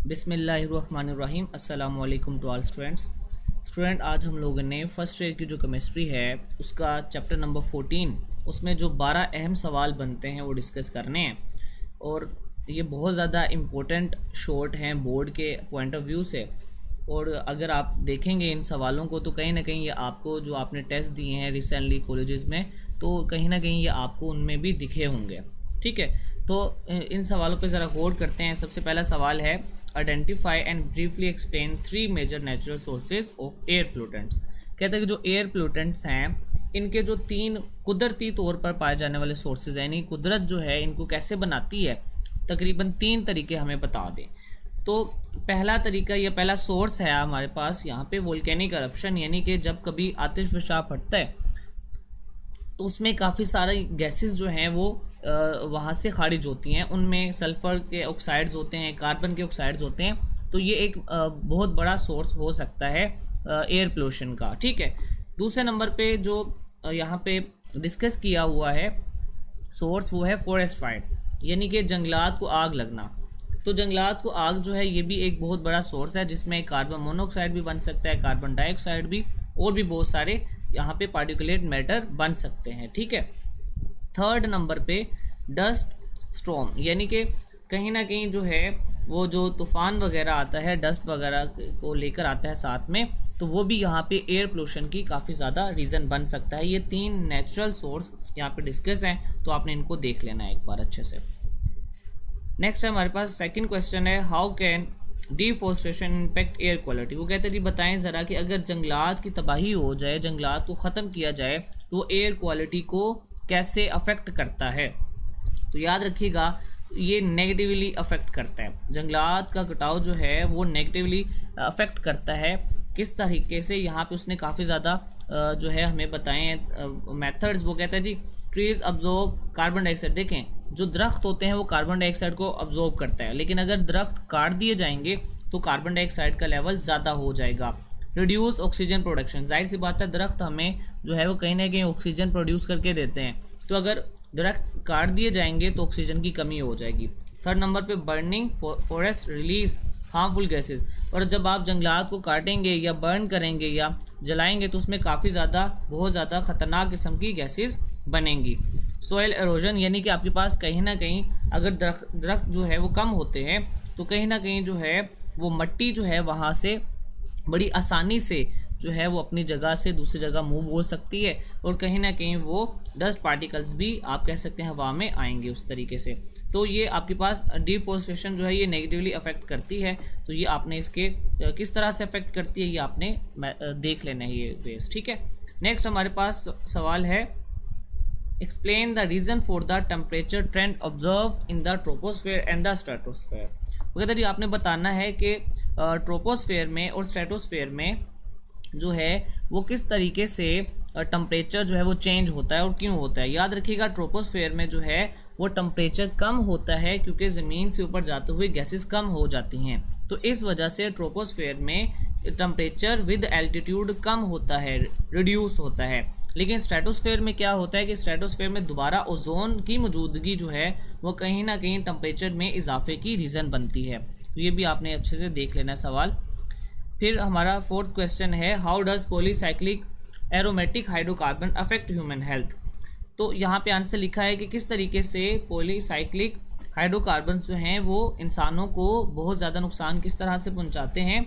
बिस्मिल्लाहिर्रहमानिर्रहीम। अस्सलाम वालेकुम टू ऑल स्टूडेंट। आज हम लोगों ने फर्स्ट ईयर की जो केमिस्ट्री है उसका चैप्टर नंबर 14 उसमें जो 12 अहम सवाल बनते हैं वो डिस्कस करने हैं। और ये बहुत ज़्यादा इम्पोर्टेंट शॉर्ट हैं बोर्ड के पॉइंट ऑफ व्यू से। और अगर आप देखेंगे इन सवालों को तो कहीं ना कहीं ये आपको जो आपने टेस्ट दिए हैं रिसेंटली कॉलेजेस में तो कहीं ना कहीं ये आपको उनमें भी दिखे होंगे। ठीक है, तो इन सवालों पे ज़रा गौर करते हैं। सबसे पहला सवाल है identify and briefly explain 3 major natural sources of air pollutants. कहते हैं कि जो एयर पोल्यूटेंट्स हैं इनके जो 3 कुदरती तौर पर पाए जाने वाले सोर्सेज हैं, यानी कुदरत जो है इनको कैसे बनाती है, तकरीबन 3 तरीके हमें बता दें। तो पहला तरीका या पहला सोर्स है हमारे पास यहाँ पे वोल्केनिक करप्शन, यानी कि जब कभी आतिशफशा फटता है तो उसमें काफ़ी सारे गैसेस जो हैं वो वहाँ से खारिज होती हैं। उनमें सल्फ़र के ऑक्साइड्स होते हैं, कार्बन के ऑक्साइड्स होते हैं। तो ये एक बहुत बड़ा सोर्स हो सकता है एयर पोल्यूशन का। ठीक है, दूसरे नंबर पे जो यहाँ पे डिस्कस किया हुआ है सोर्स वो है फॉरेस्ट फायर, यानी कि जंगलात को आग लगना। तो जंगलात को आग जो है ये भी एक बहुत बड़ा सोर्स है जिसमें कार्बन मोनोऑक्साइड भी बन सकता है, कार्बन डाइऑक्साइड भी, और भी बहुत सारे यहाँ पे पार्टिकुलेट मैटर बन सकते हैं। ठीक है, थर्ड नंबर पे डस्ट स्टॉर्म, यानी कि कहीं ना कहीं जो है वो जो तूफान वगैरह आता है डस्ट वगैरह को लेकर आता है साथ में, तो वो भी यहाँ पे एयर पोल्यूशन की काफ़ी ज़्यादा रीज़न बन सकता है। ये 3 नेचुरल सोर्स यहाँ पे डिस्कस हैं, तो आपने इनको देख लेना है एक बार अच्छे से। नेक्स्ट है हमारे पास सेकंड क्वेश्चन है how can deforestation impact air quality. वो कहते हैं जी बताएं ज़रा कि अगर जंगलात की तबाही हो जाए, जंगलात को ख़त्म किया जाए तो एयर क्वालिटी को कैसे अफेक्ट करता है। तो याद रखिएगा ये नेगेटिवली अफेक्ट करता है। जंगलात का कटाव जो है वो नेगेटिवली अफेक्ट करता है। किस तरीके से, यहाँ पे उसने काफ़ी ज़्यादा जो है हमें बताए हैं मेथड्स। वो कहता है जी ट्रीज अब्जॉर्ब कार्बन डाइऑक्साइड। देखें जो दरख्त होते हैं वो कार्बन डाइऑक्साइड को अब्जॉर्ब करता है, लेकिन अगर दरख्त काट दिए जाएंगे तो कार्बन डाइऑक्साइड का लेवल ज़्यादा हो जाएगा। रिड्यूस ऑक्सीजन प्रोडक्शन, जाहिर सी बात है दरख्त हमें जो है वो कहीं ना कहीं ऑक्सीजन प्रोड्यूस करके देते हैं, तो अगर दरख्त काट दिए जाएंगे तो ऑक्सीजन की कमी हो जाएगी। थर्ड नंबर पे burning forest release harmful gases, और जब आप जंगलात को काटेंगे या बर्न करेंगे या जलाएंगे तो उसमें काफ़ी ज़्यादा बहुत ज़्यादा ख़तरनाक किस्म की गैसेस बनेंगी। सॉइल एरोजन, यानी कि आपके पास कहीं ना कहीं अगर दरख्त जो है वो कम होते हैं तो कहीं ना कहीं जो है वो मिट्टी जो है वहाँ से बड़ी आसानी से जो है वो अपनी जगह से दूसरी जगह मूव हो सकती है, और कहीं ना कहीं वो डस्ट पार्टिकल्स भी आप कह सकते हैं हवा में आएंगे उस तरीके से। तो ये आपके पास डिफॉरेस्टेशन जो है ये नेगेटिवली अफेक्ट करती है। तो ये आपने इसके किस तरह से अफेक्ट करती है ये आपने देख लेना है ये बेस। ठीक है, नेक्स्ट हमारे पास सवाल है explain the reason for the temperature trend observe in the troposphere and the stratosphere. वो कहते हैं जी आपने बताना है कि ट्रोपोस्फेयर में और स्ट्रेटोस्फेयर में जो है वो किस तरीके से टेम्परेचर जो है वो चेंज होता है और क्यों होता है। याद रखिएगा ट्रोपोस्फेयर में जो है वो टेम्परेचर कम होता है क्योंकि ज़मीन से ऊपर जाते हुए गैसेस कम हो जाती हैं, तो इस वजह से ट्रोपोस्फेयर में टेम्परेचर विद एल्टीट्यूड कम होता है, रिड्यूस होता है। लेकिन स्ट्रेटोस्फेयर में क्या होता है कि स्ट्रेटोस्फेयर में दोबारा ओजोन की मौजूदगी जो है वो कहीं ना कहीं टेम्परेचर में इजाफे की रीज़न बनती है। तो ये भी आपने अच्छे से देख लेना सवाल। फिर हमारा फोर्थ क्वेश्चन है how does polycyclic aromatic hydrocarbon affect human health. तो यहाँ पे आंसर लिखा है कि किस तरीके से पॉलीसाइक्लिक हाइड्रोकार्बन जो हैं वो इंसानों को बहुत ज़्यादा नुकसान किस तरह से पहुँचाते हैं।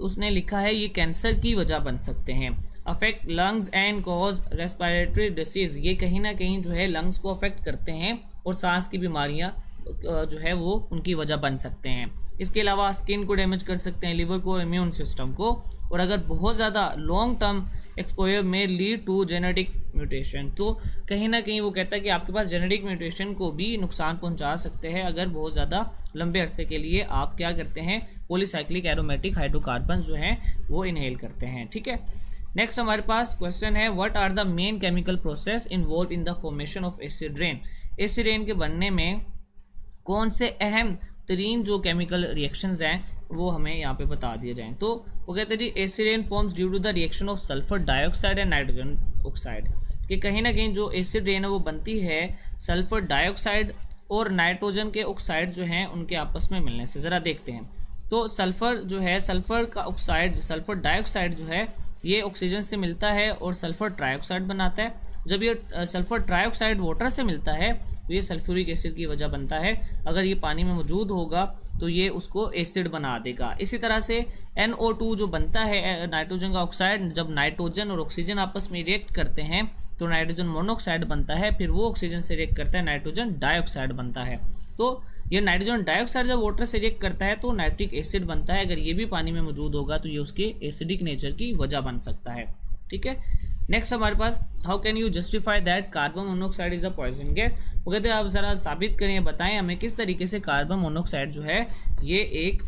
उसने लिखा है ये कैंसर की वजह बन सकते हैं। Affect lungs and cause respiratory disease, ये कहीं ना कहीं जो है लंग्स को अफेक्ट करते हैं और सांस की बीमारियाँ जो है वो उनकी वजह बन सकते हैं। इसके अलावा स्किन को डैमेज कर सकते हैं, लिवर को, इम्यून सिस्टम को, और अगर बहुत ज़्यादा लॉन्ग टर्म एक्सपोजर में लीड टू जेनेटिक म्यूटेशन। तो कहीं ना कहीं वो कहता है कि आपके पास जेनेटिक म्यूटेशन को भी नुकसान पहुंचा सकते हैं अगर बहुत ज़्यादा लंबे अरसे के लिए आप क्या करते हैं पॉलीसाइक्लिक एरोमेटिक हाइड्रोकार्बन जो हैं वो इनहेल करते हैं। ठीक है, नेक्स्ट हमारे पास क्वेश्चन है what are the main chemical process involve in the formation of acid rain. Acid rain के बनने में कौन से अहम तरीन जो केमिकल रिएक्शंस हैं वो हमें यहाँ पे बता दिए जाएं। तो वो कहते हैं जी acid rain forms due to the reaction of sulphur dioxide and nitrogen oxide, कि कहीं ना कहीं जो एसिड रेन है वो बनती है सल्फर डाइऑक्साइड और नाइट्रोजन के ऑक्साइड जो हैं उनके आपस में मिलने से। ज़रा देखते हैं तो सल्फर जो है, सल्फर का ऑक्साइड, सल्फर डाइऑक्साइड जो है ये ऑक्सीजन से मिलता है और सल्फर ट्राइऑक्साइड बनाता है। जब ये सल्फर ट्राइऑक्साइड वाटर से मिलता है तो ये सल्फ्यूरिक एसिड की वजह बनता है। अगर ये पानी में मौजूद होगा तो ये उसको एसिड बना देगा। इसी तरह से NO2 जो बनता है नाइट्रोजन का ऑक्साइड, जब नाइट्रोजन और ऑक्सीजन आपस में रिएक्ट करते हैं तो नाइट्रोजन मोनोऑक्साइड बनता है, फिर वो ऑक्सीजन से रिएक्ट करता है, नाइट्रोजन डाइऑक्साइड बनता है। तो ये नाइट्रोजन डाइऑक्साइड जब वाटर से रिएक्ट करता है तो नाइट्रिक एसिड बनता है। अगर ये भी पानी में मौजूद होगा तो ये उसके एसिडिक नेचर की वजह बन सकता है। ठीक है, नेक्स्ट हमारे पास, how can you justify that carbon monoxide is a poison gas. वो कहते हैं आप जरा साबित करें, बताएं हमें किस तरीके से कार्बन मोनोऑक्साइड जो है ये एक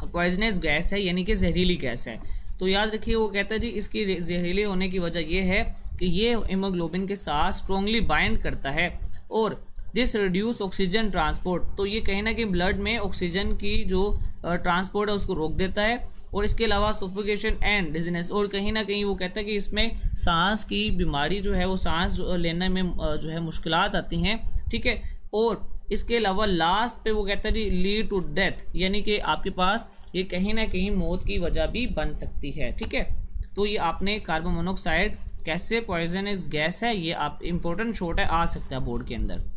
पॉइजनस गैस है, यानी कि जहरीली गैस है। तो याद रखिए, वो कहता है जी इसकी जहरीली होने की वजह ये है कि ये हीमोग्लोबिन के साथ स्ट्रांगली बाइंड करता है और दिस रिड्यूस ऑक्सीजन ट्रांसपोर्ट। तो ये कहीं ना कहीं ब्लड में ऑक्सीजन की जो ट्रांसपोर्ट है उसको रोक देता है। और इसके अलावा सफोकेशन एंड डिजीनेस, और कहीं ना कहीं वो कहता है कि इसमें सांस की बीमारी जो है वो सांस लेने में जो है मुश्किलात आती हैं। ठीक है, और इसके अलावा लास्ट पे वो कहता है जी लीड टू डेथ, यानी कि आपके पास ये कहीं ना कहीं मौत की वजह भी बन सकती है। ठीक है, तो ये आपने कार्बन मोनोऑक्साइड कैसे पॉइजनस गैस है, ये आप इंपॉर्टेंट शॉर्ट है, आ सकता है बोर्ड के अंदर।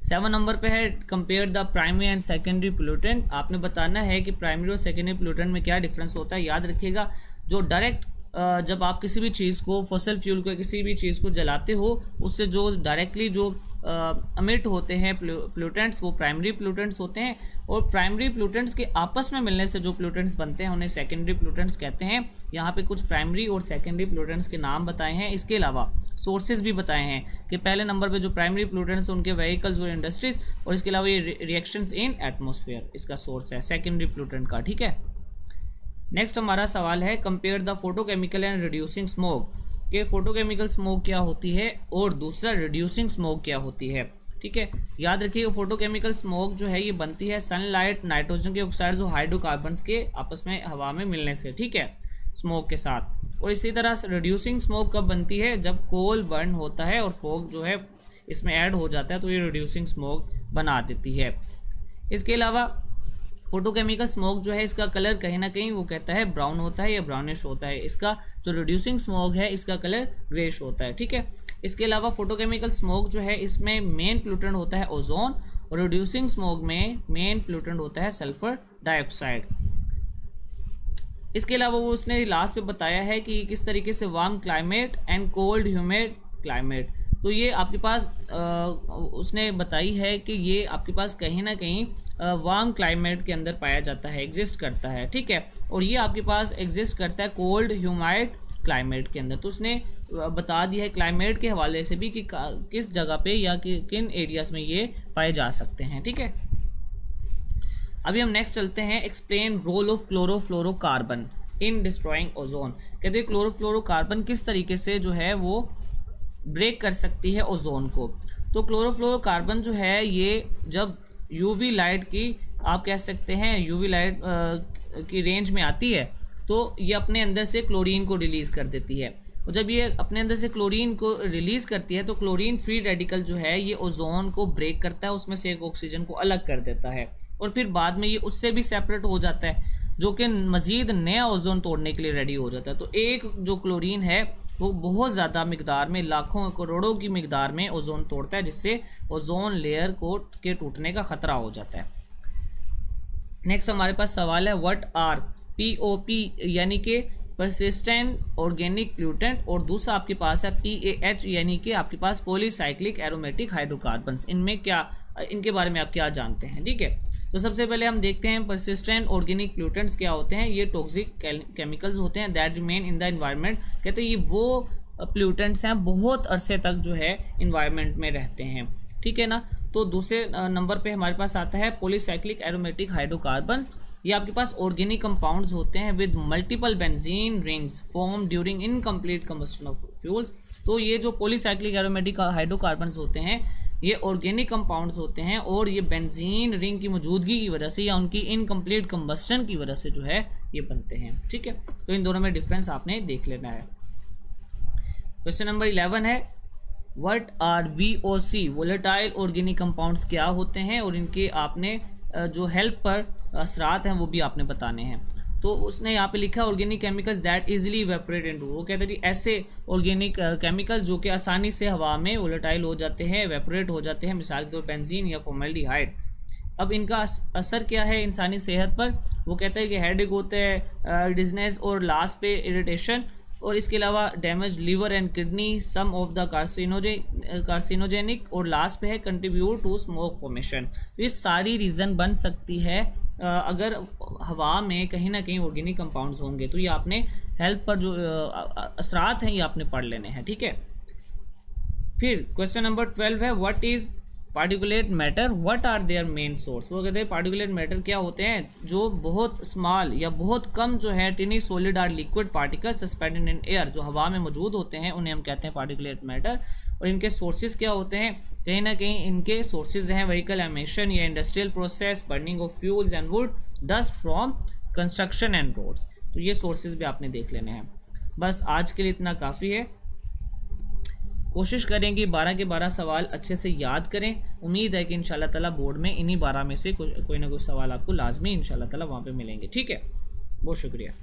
7 नंबर पे है compare the primary and secondary pollutant. आपने बताना है कि प्राइमरी और सेकेंडरी पोल्यूटेंट में क्या डिफरेंस होता है। याद रखिएगा, जो डायरेक्ट जब आप किसी भी चीज़ को, फॉसिल फ्यूल को, किसी भी चीज़ को जलाते हो, उससे जो डायरेक्टली जो अमिट होते हैं पोल्यूटेंट्स वो प्राइमरी पोल्यूटेंट्स होते हैं। और प्राइमरी पोल्यूटेंट्स के आपस में मिलने से जो पोल्यूटेंट्स बनते हैं उन्हें सेकेंडरी पोल्यूटेंट्स कहते हैं। यहाँ पे कुछ प्राइमरी और सेकेंडरी पोल्यूटेंट्स के नाम बताए हैं। इसके अलावा सोर्सेज भी बताए हैं कि पहले नंबर पे जो प्राइमरी पोल्यूटेंट्स उनके व्हीकल्स और इंडस्ट्रीज, और इसके अलावा ये रिएक्शंस इन एटमॉस्फेयर इसका सोर्स है सेकेंडरी पोल्यूटेंट का। ठीक है, नेक्स्ट हमारा सवाल है compare the photochemical and reducing smoke, के फोटोकेमिकल स्मोक क्या होती है और दूसरा रिड्यूसिंग स्मोक क्या होती है। ठीक है, याद रखिए फोटोकेमिकल स्मोक जो है ये बनती है सनलाइट, नाइट्रोजन के ऑक्साइड्स और हाइड्रोकार्बन्स के आपस में हवा में मिलने से। ठीक है, स्मोक के साथ। और इसी तरह से रिड्यूसिंग स्मोक कब बनती है, जब कोल बर्न होता है और फॉग जो है इसमें ऐड हो जाता है तो ये रिड्यूसिंग स्मोक बना देती है। इसके अलावा फोटोकेमिकल स्मोक जो है इसका कलर कहीं ना कहीं वो कहता है ब्राउन होता है या ब्राउनिश होता है। इसका जो रिड्यूसिंग स्मोक है इसका कलर ग्रेश होता है। ठीक है, इसके अलावा फोटोकेमिकल स्मोक जो है इसमें मेन पोल्यूटेंट होता है ओजोन और रिड्यूसिंग स्मोक में मेन पोल्यूटेंट होता है सल्फर डाइऑक्साइड। इसके अलावा वो उसने लास्ट पे बताया है कि किस तरीके से warm climate and cold humid climate, तो ये आपके पास उसने बताई है कि ये आपके पास कहीं ना कहीं वार्म क्लाइमेट के अंदर पाया जाता है, एग्जिस्ट करता है। ठीक है, और ये आपके पास एग्जिस्ट करता है कोल्ड ह्यूमाइड क्लाइमेट के अंदर। तो उसने बता दिया है क्लाइमेट के हवाले से भी कि किस जगह पे या किन एरियाज में ये पाए जा सकते हैं। ठीक है, अभी हम नेक्स्ट चलते हैं, explain role of chlorofluorocarbon in destroying ozone. कहते हैं क्लोरोफ्लोरोकार्बन किस तरीके से जो है वो ब्रेक कर सकती है ओजोन को। तो क्लोरोफ्लोरोकार्बन जो है ये जब यूवी लाइट की, आप कह सकते हैं यूवी लाइट की रेंज में आती है तो ये अपने अंदर से क्लोरीन को रिलीज कर देती है। और जब ये अपने अंदर से क्लोरीन को रिलीज करती है तो क्लोरीन फ्री रेडिकल जो है ये ओजोन को ब्रेक करता है, उसमें से एक ऑक्सीजन को अलग कर देता है और फिर बाद में ये उससे भी सेपरेट हो जाता है, जो कि मजीद नया ओजोन तोड़ने के लिए रेडी हो जाता है। तो एक जो क्लोरीन है वो बहुत ज़्यादा मिकदार में, लाखों करोड़ों की मिकदार में ओजोन तोड़ता है, जिससे ओजोन लेयर को के टूटने का खतरा हो जाता है। नेक्स्ट हमारे पास सवाल है व्हाट आर POP यानी कि परसिस्टेंट ऑर्गेनिक पोल्यूटेंट, और दूसरा आपके पास है PAH यानी कि आपके पास पॉलीसाइक्लिक एरोमेटिक हाइड्रोकार्बन्स। इनमें क्या, इनके बारे में आप क्या जानते हैं। ठीक है, तो सबसे पहले हम देखते हैं परसिस्टेंट ऑर्गेनिक पोल्यूटेंट्स क्या होते हैं। ये टॉक्सिक केमिकल्स होते हैं that remain in the environment. कहते हैं ये वो पोल्यूटेंट्स हैं बहुत अरसे तक जो है इन्वायरमेंट में रहते हैं। ठीक है ना, तो दूसरे नंबर पे हमारे पास आता है पॉलीसाइक्लिक एरोमेटिक हाइड्रोकार्बन्स। ये आपके पास ऑर्गेनिक कंपाउंड्स होते हैं with multiple benzene rings form during incomplete combustion of fuels. तो ये जो पॉलीसाइक्लिक एरोमेटिक हाइड्रोकार्बन्स होते हैं ये ऑर्गेनिक कंपाउंड्स होते हैं और ये बेंजीन रिंग की मौजूदगी की वजह से या उनकी इनकम्प्लीट कंबस्टन की वजह से जो है ये बनते हैं। ठीक है, तो इन दोनों में डिफरेंस आपने देख लेना है। क्वेश्चन नंबर 11 है what are VOC volatile organic compounds क्या होते हैं और इनके आपने जो हेल्थ पर असरात हैं वो भी आपने बताने हैं। तो उसने यहाँ पे लिखा organic chemicals that easily evaporate into, वो कहते हैं ऐसे ऑर्गेनिक केमिकल्स जो कि आसानी से हवा में वोलेटाइल हो जाते हैं, इवेपोरेट हो जाते हैं, मिसाल के तौर बेंजीन या फॉर्मल्डिहाइड। अब इनका असर क्या है इंसानी सेहत पर? वो कहते हैं कि हेडेक होते हैं, डिजनेस और लास्ट पे इरिटेशन, और इसके अलावा damage liver and kidney, some of the carcinogenic, और लास्ट पे है कंट्रीब्यूट टू स्मोक फॉर्मेशन। तो ये सारी रीज़न बन सकती है अगर हवा में कहीं ना कहीं ऑर्गेनिक कंपाउंड्स होंगे। तो ये आपने हेल्थ पर जो असरात हैं ये आपने पढ़ लेने हैं, ठीक है। फिर क्वेश्चन नंबर 12 है what is particulate matter, what are their main source. वो कहते हैं पार्टिकुलेट मैटर क्या होते हैं? जो बहुत स्मॉल या बहुत कम जो है टिनी सॉलिड और liquid particle suspended in air, जो हवा में मौजूद होते हैं, उन्हें हम कहते हैं पार्टिकुलेट मैटर। और इनके सोर्सेज क्या होते हैं? कहीं ना कहीं इनके सोर्सेज हैं व्हीकल एमिशन या industrial process, burning of fuels and wood, dust from construction and roads. तो ये सोर्सेज भी आपने देख लेने हैं। बस आज के लिए इतना काफ़ी है। कोशिश करें कि 12 के 12 सवाल अच्छे से याद करें। उम्मीद है कि इंशाल्लाह ताला बोर्ड में इन्हीं 12 में से कोई ना कोई सवाल आपको लाजमी इंशाल्लाह ताला वहाँ पे मिलेंगे, ठीक है। बहुत शुक्रिया।